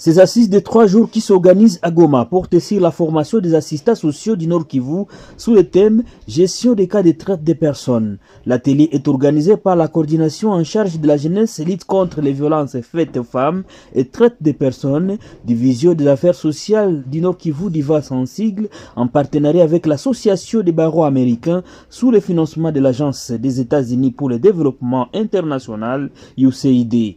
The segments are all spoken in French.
Ces assises de 3 jours qui s'organisent à Goma portent sur la formation des assistants sociaux du Nord Kivu sous le thème Gestion des cas de traite des personnes. L'atelier est organisé par la coordination en charge de la jeunesse lutte contre les violences faites aux femmes et traite des personnes, division des affaires sociales du Nord Kivu d'Iva sans sigle, en partenariat avec l'association des barreaux américains sous le financement de l'Agence des États-Unis pour le développement international USAID.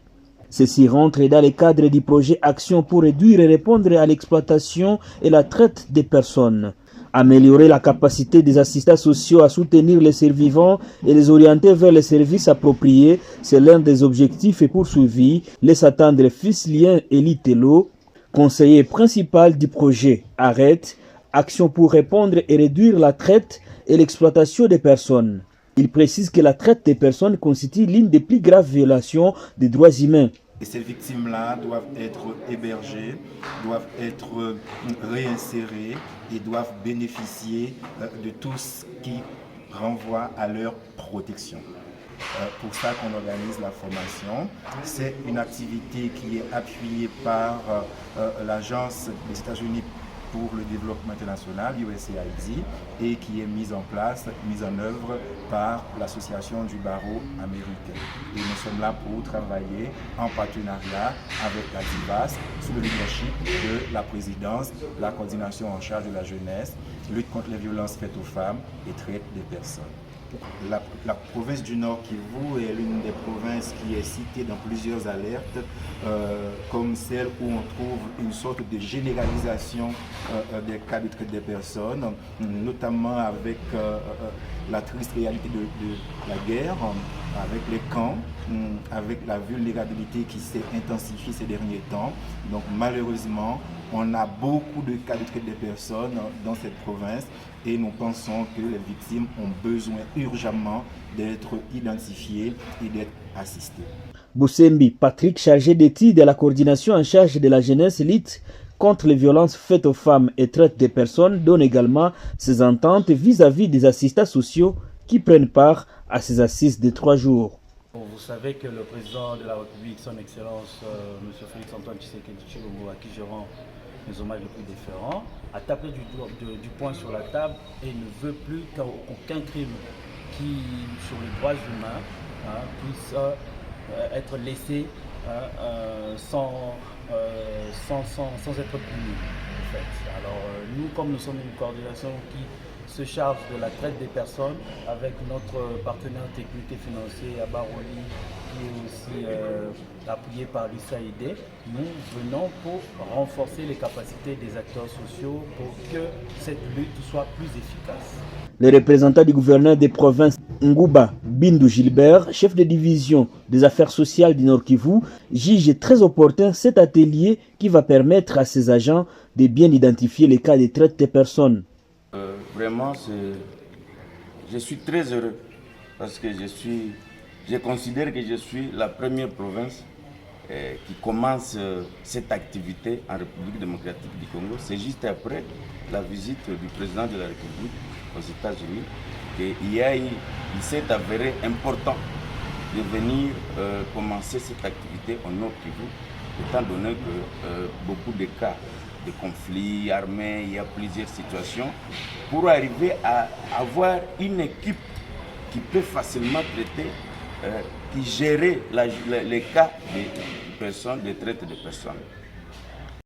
Ceci rentre dans le cadre du projet Action pour réduire et répondre à l'exploitation et la traite des personnes. Améliorer la capacité des assistants sociaux à soutenir les survivants et les orienter vers les services appropriés, c'est l'un des objectifs et poursuivis. Laisse attendre Fislien Elitelo, conseiller principal du projet Arrête, Action pour répondre et réduire la traite et l'exploitation des personnes. Il précise que la traite des personnes constitue l'une des plus graves violations des droits humains. Et ces victimes-là doivent être hébergées, doivent être réinsérées et doivent bénéficier de tout ce qui renvoie à leur protection. Pour ça qu'on organise la formation. C'est une activité qui est appuyée par l'Agence des États-Unis pour le développement international, USAID, et qui est mise en œuvre par l'association du barreau américain. Et nous sommes là pour travailler en partenariat avec la DIVAS sous le leadership de la présidence, la coordination en charge de la jeunesse, lutte contre les violences faites aux femmes et traite des personnes. La province du Nord Kivu est l'une des provinces qui est citée dans plusieurs alertes, comme celle où on trouve une sorte de généralisation des cas de traite des personnes, notamment avec la triste réalité de la guerre, avec les camps, avec la vulnérabilité qui s'est intensifiée ces derniers temps. Donc malheureusement, on a beaucoup de cas de traite des personnes dans cette province et nous pensons que les victimes ont besoin urgemment d'être identifiées et d'être assistées. Boussembi Patrick, chargé d'études de la coordination en charge de la jeunesse lutte contre les violences faites aux femmes et traite des personnes, donne également ses ententes vis-à-vis des assistants sociaux qui prennent part à ces assises de 3 jours. Vous savez que le président de la République, son Excellence, M. Félix Antoine Tshisekedi Tshilombo, à qui je rends mes hommages les plus différents, a tapé du poing sur la table et ne veut plus qu'aucun crime qui, sur les droits humains, puisse être laissé sans être puni. En fait. Alors nous, comme nous sommes une coordination qui se charge de la traite des personnes avec notre partenaire technique et financier à Baroli, qui est aussi appuyé par l'USAID, nous venons pour renforcer les capacités des acteurs sociaux pour que cette lutte soit plus efficace. Les représentants du gouverneur des provinces Ngouba Bindu Gilbert, chef de division des affaires sociales du Nord Kivu, juge très opportun cet atelier qui va permettre à ces agents de bien identifier les cas de traite des personnes. Vraiment, je suis très heureux parce que je considère que je suis la première province qui commence cette activité en République démocratique du Congo. C'est juste après la visite du président de la République aux États-Unis qu'il s'est avéré important de venir commencer cette activité au Nord Kivu, étant donné que beaucoup de cas de conflits armés, il y a plusieurs situations, pour arriver à avoir une équipe qui peut facilement traiter, qui gérer les cas de personnes, de traite de personnes.